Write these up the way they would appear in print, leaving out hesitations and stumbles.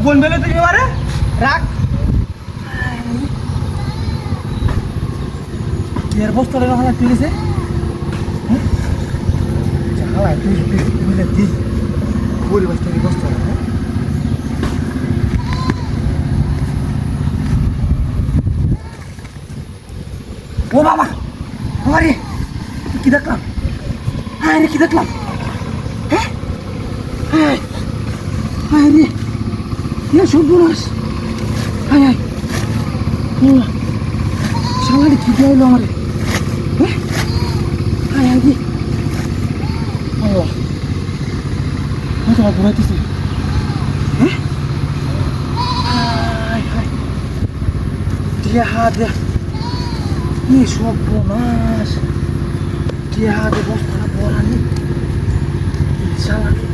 বোন বেলে তুমি মারে রাখ এর বস্তাটা ওখানে তুলেছে চালা তুলে দিই পরিবেশ থেকে বস্তা ও বাবা আরে কি দেখলাম আরে কি দেখলাম হ্যাঁ আরে ইয়া সর্বনাশ আয় আয় শালারে কি দিলো আমারে হ্যাঁ আয় আয় দি আল্লাহ আমি তো ঘুরাইতেছি হ্যাঁ আয় আয় দিয়া হাত দে কি সর্বনাশ দিয়া হাতে বস্তাটা পড়ানি শালারে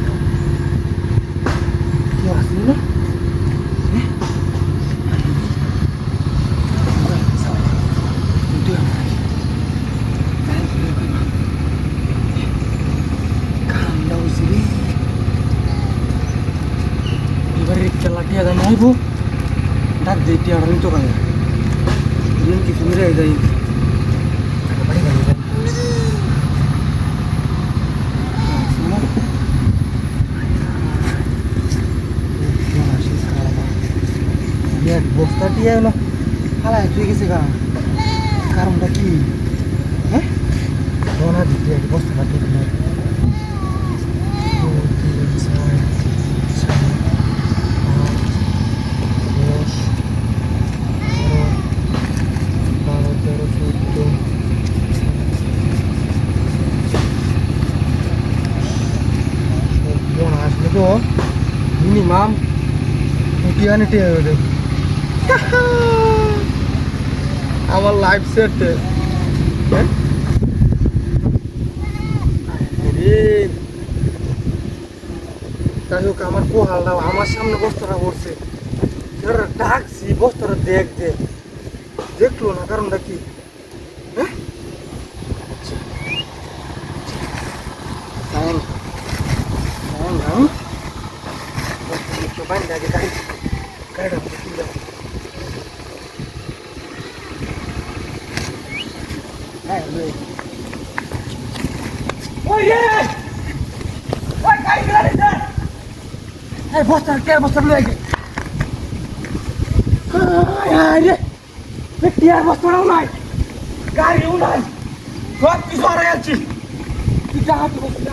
কি আসলি না লাঠিয়া দাম আইব ডাক দিয়ে টিয়া আমি তো কানে দিন কিছু মেরে যাই বস্তা টিয়া এলো হালা তুই গেছে গা কারণটা কি হ্যাঁ দোনা দিতে বস্তাটা ঠিক না আসলে তো মিনিমাম টিয়ানিটি হবে আমার লাইফ সেট যাই হোক আমার কোহালটা আমার সামনে বস্তাটা পড়ছে ডাকছি বস্তাটা দেখলো না কারণটা কি হ্যাঁ বস্তা কে বস্তা লয়ে গে আরে টিয়ার বস্তাটাও নাই গাড়িও নাই সব কিছু হারাই আছি তুই যা হাতে বস্তা